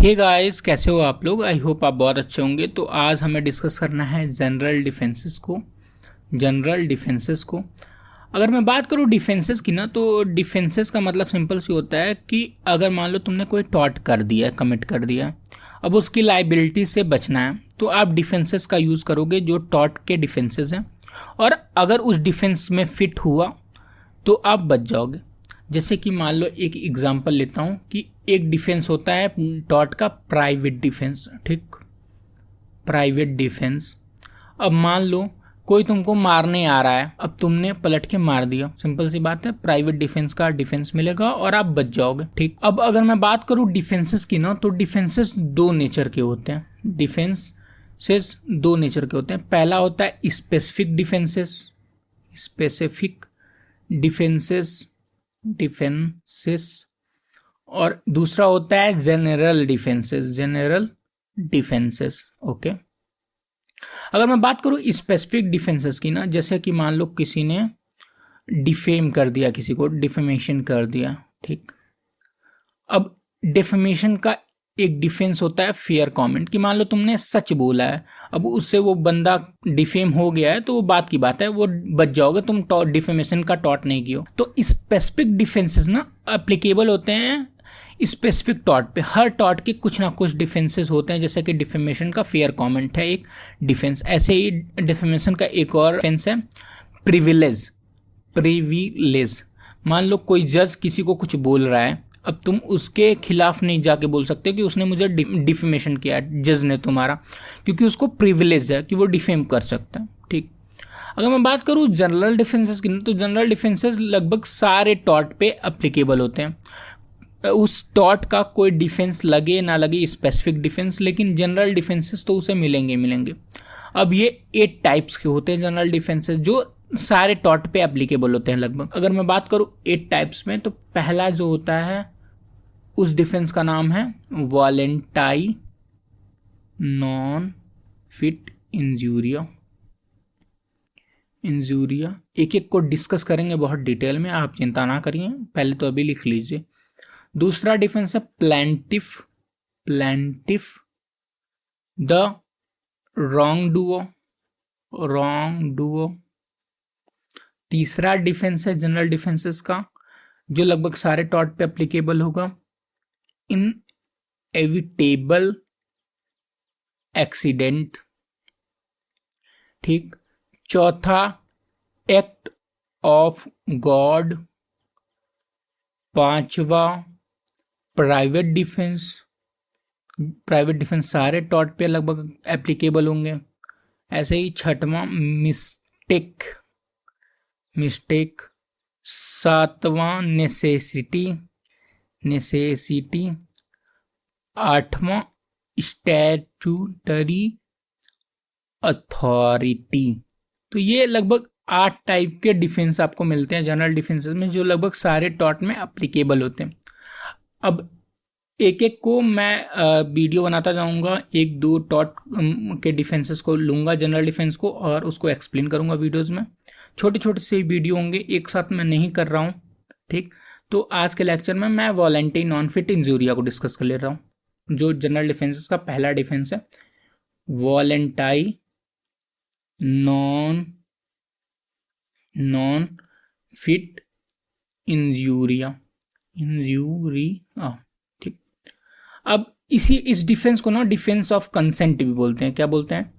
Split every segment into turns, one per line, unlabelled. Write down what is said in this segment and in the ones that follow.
Hey guys, कैसे हो आप लोग। आई होप आप बहुत अच्छे होंगे। तो आज हमें डिस्कस करना है जनरल डिफेंसेस को। अगर मैं बात करूँ डिफेंसेस की ना, तो डिफेंसेस का मतलब सिंपल सी होता है कि अगर मान लो तुमने कोई टॉर्ट कर दिया है, कमिट कर दिया है, अब उसकी लाइबिलिटी से बचना है, तो आप डिफेंसेस का यूज़ करोगे जो टॉर्ट के डिफेंसेस हैं। और अगर उस डिफेंस में फिट हुआ तो आप बच जाओगे। जैसे कि मान लो एक एग्जांपल लेता हूँ कि एक डिफेंस होता है डॉट का प्राइवेट डिफेंस। ठीक, प्राइवेट डिफेंस। अब मान लो कोई तुमको मारने आ रहा है, अब तुमने पलट के मार दिया, सिंपल सी बात है, प्राइवेट डिफेंस का डिफेंस मिलेगा और आप बच जाओगे। ठीक, अब अगर मैं बात करूँ डिफेंसेस की ना, तो डिफेंसेस दो नेचर के होते हैं। डिफेंसेस दो नेचर के होते हैं। पहला होता है स्पेसिफिक डिफेंसेस डिफेंसेस और दूसरा होता है जनरल डिफेंसेस। ओके, अगर मैं बात करूं स्पेसिफिक डिफेंसेस की ना, जैसे कि मान लो किसी ने डिफेम कर दिया, किसी को डिफेमेशन कर दिया। ठीक, अब डिफेमेशन का एक डिफेंस होता है फेयर कमेंट, कि मान लो तुमने सच बोला है, अब उससे वो बंदा डिफेम हो गया है तो वो बात की बात है, वो बच जाओगे, तुम डिफेमेशन का टॉट नहीं किया। तो स्पेसिफिक डिफेंसेस ना अप्लीकेबल होते हैं स्पेसिफिक टॉट पे। हर टॉट के कुछ ना कुछ डिफेंसेस होते हैं, जैसे कि डिफेमेशन का फेयर कमेंट है एक डिफेंस, ऐसे ही डिफेमेशन का एक और डिफेंस है प्रिविलेज। मान लो कोई जज किसी को कुछ बोल रहा है, अब तुम उसके खिलाफ नहीं जाके बोल सकते कि उसने मुझे डिफेमेशन किया है, जज ने तुम्हारा, क्योंकि उसको प्रिविलेज है कि वो डिफेम कर सकता है। ठीक, अगर मैं बात करूँ जनरल डिफेंसेस की, तो जनरल डिफेंसेस लगभग सारे टॉट पे अप्लीकेबल होते हैं। उस टॉट का कोई डिफेंस लगे ना लगे, स्पेसिफिक डिफेंस, लेकिन जनरल डिफेंसेस तो उसे मिलेंगे मिलेंगे। अब ये 8 टाइप्स के होते हैं जनरल डिफेंसेस, जो सारे टॉट पे एप्लीकेबल होते हैं लगभग। अगर मैं बात करूँ 8 टाइप्स में, तो पहला जो होता है उस डिफेंस का नाम है वॉलेंटाई नॉन फिट इंजूरिया। एक एक को डिस्कस करेंगे बहुत डिटेल में, आप चिंता ना करिए, पहले तो अभी लिख लीजिए। दूसरा डिफेंस है प्लेंटिफ द रॉन्ग डुओ। तीसरा डिफेंस है जनरल डिफेंसेस का, जो लगभग सारे टॉट पे एप्लीकेबल होगा, इन एविटेबल एक्सीडेंट। ठीक, चौथा एक्ट ऑफ गॉड। पांचवा प्राइवेट डिफेंस सारे टॉट पे लगभग एप्लीकेबल होंगे। ऐसे ही छठवां मिस्टेक। सातवां नेसेसिटी। आठवां स्टैट्यूटरी अथॉरिटी। तो ये लगभग 8 टाइप के डिफेंस आपको मिलते हैं जनरल डिफेंसेस में, जो लगभग सारे टॉट में अप्लीकेबल होते हैं। अब एक एक को मैं वीडियो बनाता जाऊंगा, एक दो टॉट के डिफेंसेस को लूंगा, जनरल डिफेंस को, और उसको एक्सप्लेन करूंगा वीडियोस में। छोटे छोटे से वीडियो होंगे, एक साथ मैं नहीं कर रहा हूँ। ठीक, तो आज के लेक्चर में मैं वॉलेंटी नॉन फिट इंजूरिया को डिस्कस कर ले रहा हूँ, जो जनरल डिफेंसेस का पहला डिफेंस है, वॉलेंटाई नॉन फिट इंजूरिया। ठीक, अब इस डिफेंस को ना डिफेंस ऑफ कंसेंट भी बोलते हैं। क्या बोलते हैं?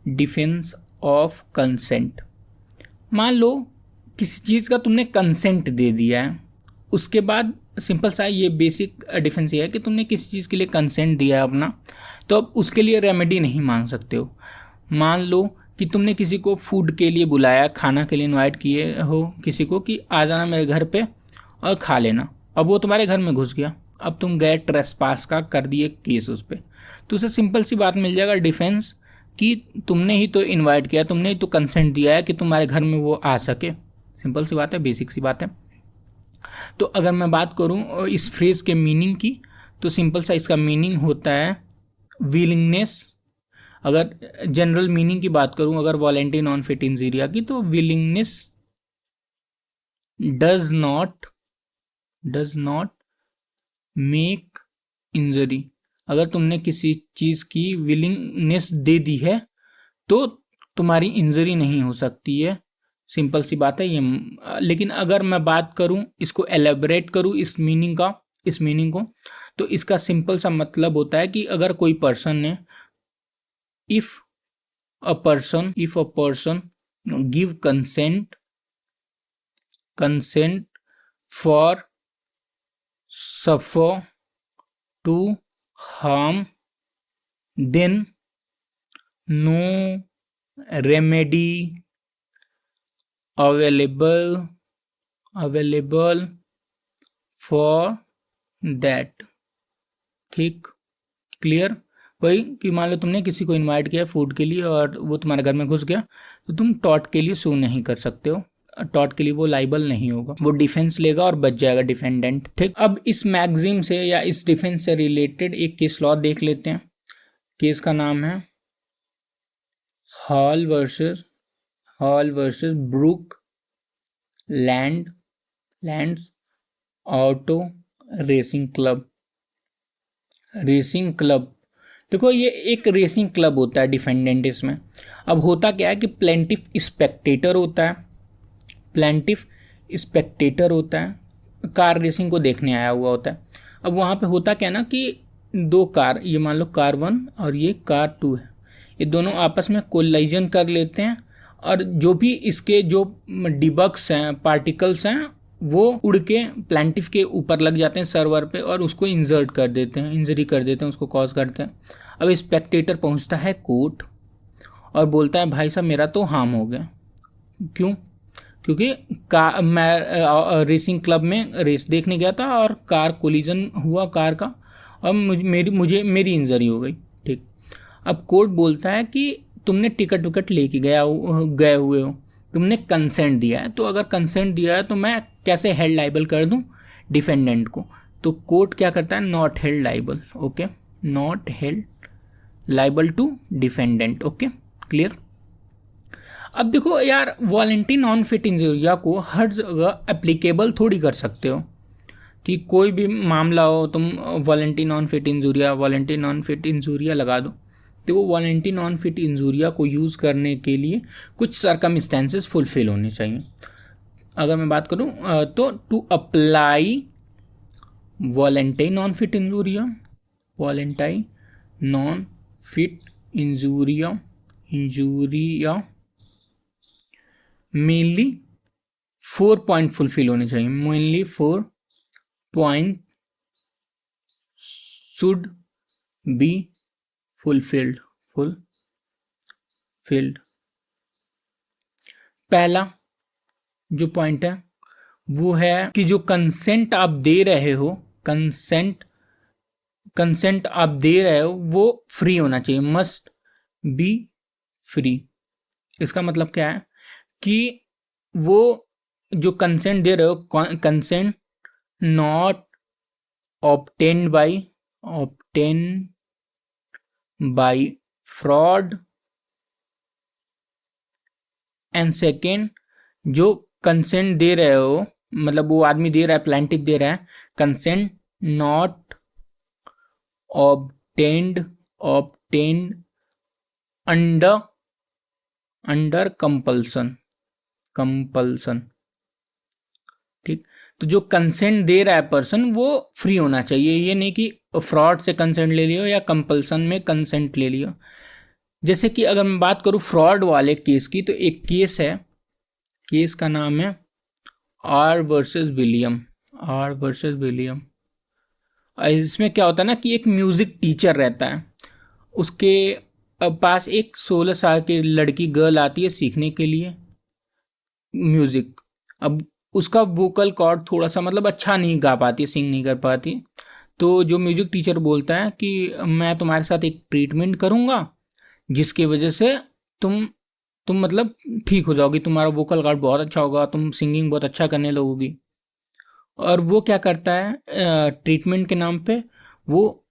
Defence of consent. मान लो किसी चीज़ का तुमने कंसेंट दे दिया है, उसके बाद सिंपल सा ये बेसिक डिफेंस ये है कि तुमने किसी चीज़ के लिए कंसेंट दिया है अपना, तो अब उसके लिए रेमेडी नहीं मांग सकते हो। मान लो कि तुमने किसी को फूड के लिए बुलाया, खाना के लिए इनवाइट किए हो किसी को कि आ जाना मेरे घर पे और खा लेना, अब वो तुम्हारे घर में घुस गया, अब तुम गए ट्रेसपास का कर दिए केस उस पर, तो उसे सिंपल सी बात मिल जाएगा डिफेंस, कि तुमने ही तो इनवाइट किया, तुमने ही तो कंसेंट दिया है कि तुम्हारे घर में वो आ सके। सिंपल सी बात है, बेसिक सी बात है। तो अगर मैं बात करूं इस फ्रेज के मीनिंग की, तो सिंपल सा इसका मीनिंग होता है विलिंगनेस। अगर जनरल मीनिंग की बात करूं, अगर वॉलेंटी नॉन फिट इंजीरिया की, तो willingness does not make injury. अगर तुमने किसी चीज़ की विलिंगनेस दे दी है तो तुम्हारी इंजरी नहीं हो सकती है, सिंपल सी बात है ये। लेकिन अगर मैं बात करूं, इसको एलेबरेट करूं इस मीनिंग को, तो इसका सिंपल सा मतलब होता है कि अगर कोई पर्सन ने if a person give consent for suffer to harm, then no remedy available for that। ठीक, क्लियर। वही कि मान लो तुमने किसी को इनवाइट किया फूड के लिए और वो तुम्हारे घर में घुस गया, तो तुम टॉर्ट के लिए सू नहीं कर सकते हो, टॉर्ट के लिए वो लाइबल नहीं होगा, वो डिफेंस लेगा और बच जाएगा डिफेंडेंट। ठीक, अब इस मैगजीम से या इस डिफेंस से रिलेटेड एक केस लॉ देख लेते हैं। केस का नाम है Hall versus Brooklands Auto Racing Club. देखो ये एक रेसिंग क्लब होता है डिफेंडेंट इसमें। अब होता क्या है कि प्लेंटिफ स्पेक्टेटर होता है, कार रेसिंग को देखने आया हुआ होता है। अब वहाँ पे होता क्या है ना कि दो कार, ये मान लो कार 1 और ये कार 2 है, ये दोनों आपस में कोलाइजन कर लेते हैं और जो भी इसके जो डिबक्स हैं, पार्टिकल्स हैं, वो उड़ के प्लेंटिफ के ऊपर लग जाते हैं सर्वर पे और उसको इंजरी कर देते हैं, उसको कॉज करते हैं। अब स्पेक्टेटर पहुंचता है कोर्ट और बोलता है भाई साहब मेरा तो हार्म हो गया। क्यों? क्योंकि मैं रेसिंग क्लब में रेस देखने गया था और कार कोलिजन हुआ कार का और मेरी इंजरी हो गई। ठीक, अब कोर्ट बोलता है कि तुमने टिकट लेके गए हुए हो, तुमने कंसेंट दिया है, तो अगर कंसेंट दिया है तो मैं कैसे हेल्ड लाइबल कर दूं डिफेंडेंट को? तो कोर्ट क्या करता है, not held liable. Okay, not held liable to defendant. Okay, clear. अब देखो यार, वॉलंटरी नॉन फिट इंजूरिया को हर जगह एप्लीकेबल थोड़ी कर सकते हो कि कोई भी मामला हो तुम वॉलंटरी नॉन फिट इंजूरिया लगा दो। तो वो वॉलंटरी नॉन फिट इंजूरिया को यूज़ करने के लिए कुछ सर्कमस्टेंसेस फुलफिल होने चाहिए। अगर मैं बात करूं तो to apply voluntary non fit injuria mainly 4 point fulfil होने चाहिए। Mainly 4 point should be fulfilled. पहला जो पॉइंट है वो है कि जो कंसेंट आप दे रहे हो वो फ्री होना चाहिए, मस्ट बी फ्री। इसका मतलब क्या है कि वो जो कंसेंट दे रहे हो, consent not obtained by fraud, and second जो कंसेंट दे रहे हो, मतलब वो आदमी दे रहा है, प्लेंटिफ दे रहा है, consent not obtained under compulsion. ठीक, तो जो कंसेंट दे रहा है पर्सन वो फ्री होना चाहिए। ये नहीं कि फ्रॉड से कंसेंट ले लियो या कंपल्सन में कंसेंट ले लियो। जैसे कि अगर मैं बात करूं फ्रॉड वाले केस की, तो एक केस है, केस का नाम है आर वर्सेस विलियम। इसमें क्या होता है ना कि एक म्यूजिक टीचर रहता है, उसके पास एक 16 साल की लड़की गर्ल आती है सीखने के लिए म्यूजिक। अब उसका वोकल कॉर्ड थोड़ा सा मतलब अच्छा नहीं गा पाती, सिंग नहीं कर पाती। तो जो म्यूजिक टीचर बोलता है कि मैं तुम्हारे साथ एक ट्रीटमेंट करूंगा जिसकी वजह से तुम मतलब ठीक हो जाओगी, तुम्हारा वोकल कॉर्ड बहुत अच्छा होगा, तुम सिंगिंग बहुत अच्छा करने लगोगी। और वो क्या करता है, ट्रीटमेंट के नाम पे वो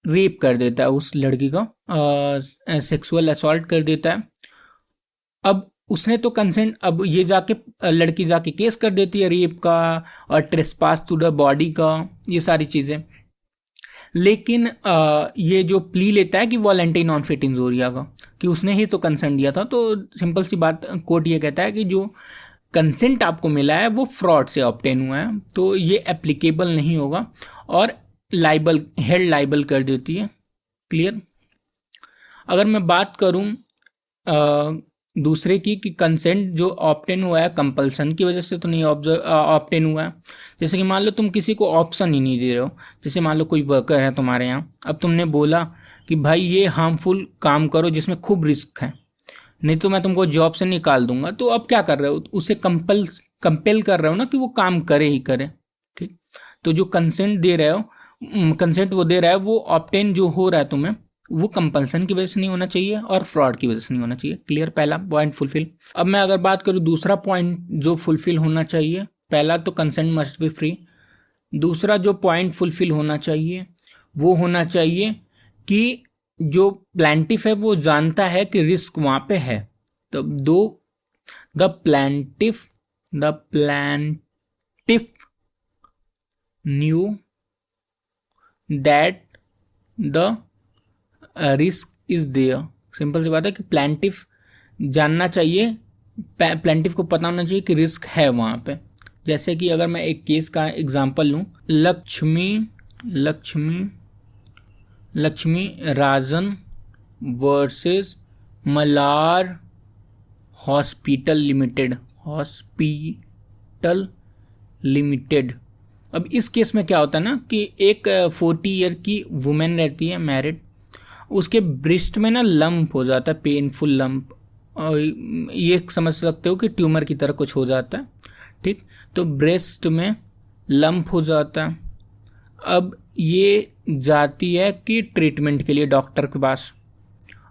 रेप कर देता है उस लड़की का, सेक्सुअल असॉल्ट कर देता है। अब उसने तो कंसेंट, अब ये जाके लड़की जाके केस कर देती है रेप का और ट्रेसपास टू द बॉडी का, ये सारी चीज़ें। लेकिन ये जो प्ली लेता है कि वॉलेंटरी नॉन फिट इंजोरिया का, कि उसने ही तो कंसेंट दिया था, तो सिंपल सी बात कोर्ट ये कहता है कि जो कंसेंट आपको मिला है वो फ्रॉड से ऑब्टेन हुआ है, तो ये एप्लीकेबल नहीं होगा और लाइबल, हेड लाइबल कर देती है। क्लियर। अगर मैं बात करूं दूसरे की कि कंसेंट जो ऑप्टेन हुआ है कंपल्सन की वजह से तो नहीं ऑप्टेन हुआ है। जैसे कि मान लो तुम किसी को ऑप्शन ही नहीं दे रहे हो, जैसे मान लो कोई वर्कर है तुम्हारे यहाँ, अब तुमने बोला कि भाई ये हार्मफुल काम करो जिसमें खूब रिस्क है, नहीं तो मैं तुमको जॉब से निकाल दूंगा, तो अब क्या कर रहे हो, उसे कंपेल कर रहे हो ना कि वो काम करे ही करे। ठीक। तो जो कंसेंट दे रहे हो, कंसेंट वो दे रहा है, वो ऑप्टेन जो हो रहा है तुम्हें, वो कंपल्सन की वजह से नहीं होना चाहिए और फ्रॉड की वजह से नहीं होना चाहिए। क्लियर, पहला पॉइंट फुलफिल। अब मैं अगर बात करूँ दूसरा पॉइंट जो फुलफिल होना चाहिए, पहला तो कंसेंट मस्ट बी फ्री, दूसरा जो पॉइंट फुलफिल होना चाहिए वो होना चाहिए कि जो प्लांटिफ है वो जानता है कि रिस्क वहां पे है। तो the plaintiff knew that the risk is there. Simple सी बात है कि प्लांटिफ जानना चाहिए, प्लांटिफ को पता होना चाहिए कि रिस्क है वहां पे। जैसे कि अगर मैं एक केस का एग्जांपल लूं, लक्ष्मी राजन वर्सेस मलार हॉस्पिटल लिमिटेड। अब इस केस में क्या होता है ना कि एक 40 ईयर की वुमेन रहती है, मैरिड, उसके ब्रेस्ट में ना लंप हो जाता है, पेनफुल लंप, और ये समझ सकते हो कि ट्यूमर की तरह कुछ हो जाता है। ठीक। तो ब्रेस्ट में लंप हो जाता है। अब ये जाती है कि ट्रीटमेंट के लिए डॉक्टर के पास।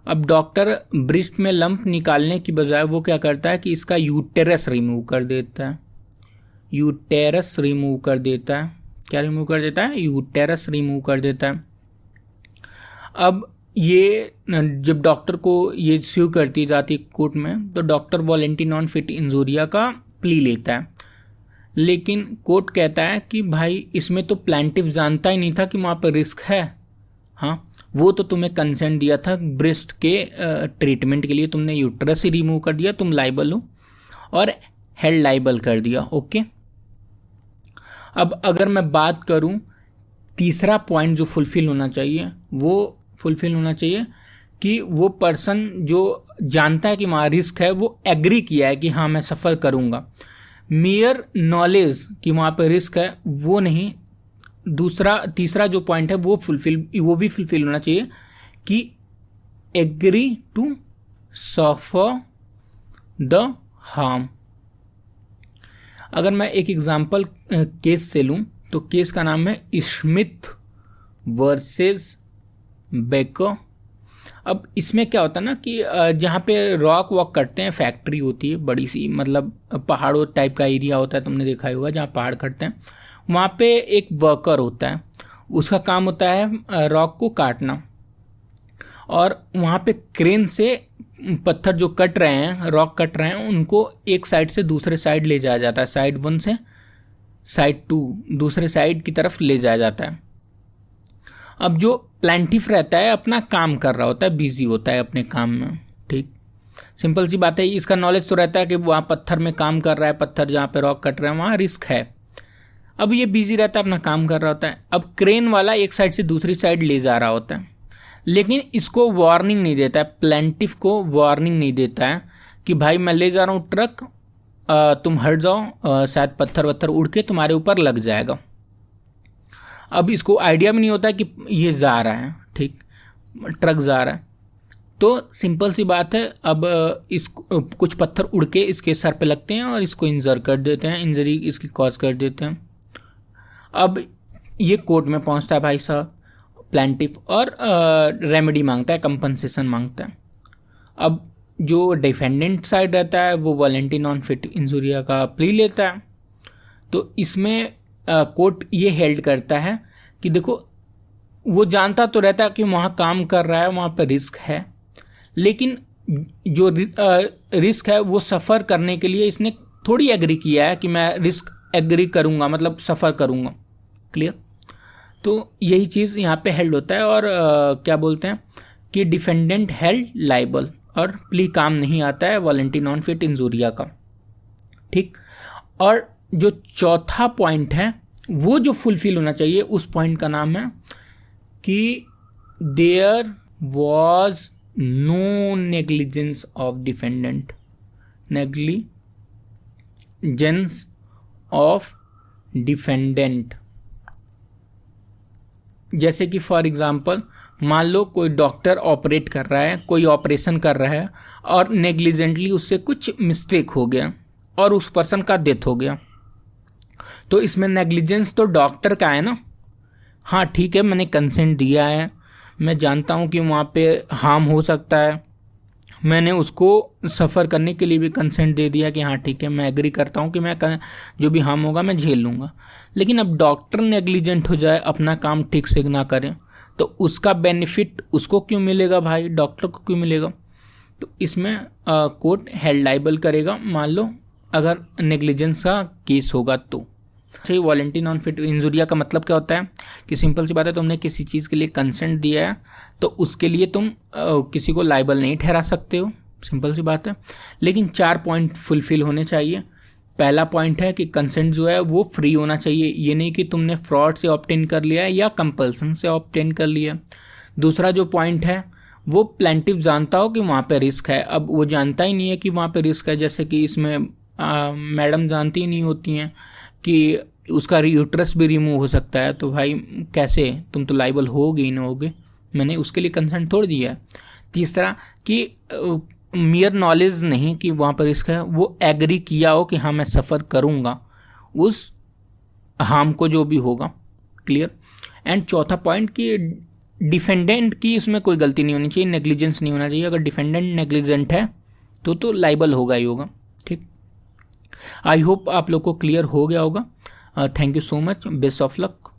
अब डॉक्टर ब्रेस्ट में लंप निकालने की बजाय वो क्या करता है कि इसका यूटेरस रिमूव कर देता है। क्या रिमूव कर देता है? यूटेरस रिमूव कर देता है। अब ये जब डॉक्टर को ये स्यू करती जाती है कोर्ट में, तो डॉक्टर वॉलेंटरी नॉन फिट इंजोरिया का प्ली लेता है, लेकिन कोर्ट कहता है कि भाई इसमें तो प्लांटिफ जानता ही नहीं था कि वहाँ पर रिस्क है। हाँ, वो तो तुम्हें कंसेंट दिया था ब्रेस्ट के ट्रीटमेंट के लिए, तुमने यूट्रस ही रिमूव कर दिया, तुम लाइबल हो और हेड लाइबल कर दिया। ओके। अब अगर मैं बात करूं तीसरा पॉइंट जो फुलफिल होना चाहिए, वो फुलफिल होना चाहिए कि वो पर्सन जो जानता है कि वहाँ रिस्क है, वो एग्री किया है कि हाँ मैं सफ़र करूँगा। मेयर नॉलेज कि वहाँ पे रिस्क है वो नहीं। तीसरा जो पॉइंट है वो भी फुलफिल होना चाहिए कि agree to suffer the harm. अगर मैं एक एग्जांपल केस से लूँ तो केस का नाम है स्मिथ वर्सेस बेकर। अब इसमें क्या होता है ना कि जहाँ पे रॉक वॉक करते हैं, फैक्ट्री होती है बड़ी सी, मतलब पहाड़ों टाइप का एरिया होता है, तुमने देखा ही होगा जहाँ पहाड़ कटते हैं, वहाँ पे एक वर्कर होता है, उसका काम होता है रॉक को काटना, और वहाँ पे क्रेन से पत्थर जो कट रहे हैं, रॉक कट रहे हैं, उनको एक साइड से दूसरे साइड ले जाया जाता है, साइड 1 से साइड 2 दूसरे साइड की तरफ ले जाया जाता है। अब जो प्लांटिफ रहता है अपना काम कर रहा होता है, बिजी होता है अपने काम में। ठीक, सिंपल सी बात है, इसका नॉलेज तो रहता है कि वहाँ पत्थर में काम कर रहा है, पत्थर जहाँ पे रॉक कट रहा है वहाँ रिस्क है। अब ये बिजी रहता है, अपना काम कर रहा होता है। अब क्रेन वाला एक साइड से दूसरी साइड ले जा रहा होता है, लेकिन इसको वार्निंग नहीं देता है, प्लांटिफ को वार्निंग नहीं देता है कि भाई मैं ले जा रहा हूँ ट्रक, तुम हट जाओ, शायद पत्थर वत्थर उड़ के तुम्हारे ऊपर लग जाएगा। अब इसको आइडिया भी नहीं होता कि ये जा रहा है, ठीक, ट्रक जा रहा है। तो सिंपल सी बात है, अब कुछ पत्थर उड़ के इसके सर पे लगते हैं और इसको इंजर कर देते हैं, इंजरी इसकी कॉज कर देते हैं। अब ये कोर्ट में पहुंचता है भाई साहब प्लांटिफ, और रेमेडी मांगता है, कंपनसेशन मांगता है। अब जो डिफेंडेंट साइड रहता है वो वॉलेंटरी नॉन फिट इंजोरिया का प्ली लेता है। तो इसमें कोर्ट ये हेल्ड करता है कि देखो वो जानता तो रहता है कि वहाँ काम कर रहा है, वहाँ पर रिस्क है, लेकिन जो रिस्क है वो सफ़र करने के लिए इसने थोड़ी एग्री किया है कि मैं रिस्क एग्री करूँगा, मतलब सफ़र करूँगा। क्लियर। तो यही चीज़ यहाँ पे हेल्ड होता है। और क्या बोलते हैं कि डिफेंडेंट हेल्ड लाइबल, और प्ली काम नहीं आता है वॉलंटरी नॉन फिट इंजूरिया का। ठीक, और जो चौथा पॉइंट है वो जो फुलफिल होना चाहिए, उस पॉइंट का नाम है कि there was no negligence of defendant, negligence of defendant. जैसे कि फॉर एग्जांपल मान लो कोई डॉक्टर ऑपरेट कर रहा है, कोई ऑपरेशन कर रहा है और नेग्लिजेंटली उससे कुछ मिस्टेक हो गया और उस पर्सन का डेथ हो गया, तो इसमें नेग्लिजेंस तो डॉक्टर का है ना। हाँ ठीक है, मैंने कंसेंट दिया है, मैं जानता हूँ कि वहाँ पे हार्म हो सकता है, मैंने उसको सफ़र करने के लिए भी कंसेंट दे दिया कि हाँ ठीक है, मैं एग्री करता हूँ कि मैं जो भी हार्म होगा मैं झेल लूँगा। लेकिन अब डॉक्टर नेग्लिजेंट हो जाए, अपना काम ठीक से ना करें, तो उसका बेनिफिट उसको क्यों मिलेगा भाई, डॉक्टर को क्यों मिलेगा। तो इसमें कोर्ट हेल्ड लाइबल करेगा, मान लो अगर नेग्लिजेंस का केस होगा तो। सही, वॉलंटरी नॉन फिट इंजुरिया का मतलब क्या होता है कि सिंपल सी बात है, तुमने किसी चीज़ के लिए कंसेंट दिया है तो उसके लिए तुम किसी को लाइबल नहीं ठहरा सकते हो, सिंपल सी बात है। लेकिन 4 पॉइंट फुलफिल होने चाहिए। पहला पॉइंट है कि कंसेंट जो है वो फ्री होना चाहिए, ये नहीं कि तुमने फ्रॉड से ऑब्टेन कर लिया है या कंपल्सन से ऑब्टेन कर लिया। दूसरा जो पॉइंट है वो प्लेंटिफ जानता हो कि वहाँ पे रिस्क है। अब वो जानता ही नहीं है कि वहाँ पे रिस्क है, जैसे कि इसमें मैडम जानती ही नहीं होती हैं कि उसका यूट्रस भी रिमूव हो सकता है, तो भाई कैसे, तुम तो लाइबल होगे ही ना होगे, मैंने उसके लिए कंसेंट छोड़ दिया है। तीसरा कि मियर नॉलेज नहीं कि वहाँ पर रिस्क है, वो एग्री किया हो कि हाँ मैं सफ़र करूँगा उस हार्म को जो भी होगा। क्लियर। एंड चौथा पॉइंट कि डिफेंडेंट की इसमें कोई गलती नहीं होनी चाहिए, नेग्लिजेंस नहीं होना चाहिए। अगर डिफेंडेंट नेग्लिजेंट है तो लाइबल होगा ही होगा। ठीक, आई होप आप लोग को क्लियर हो गया होगा। Thank you so much, best of luck.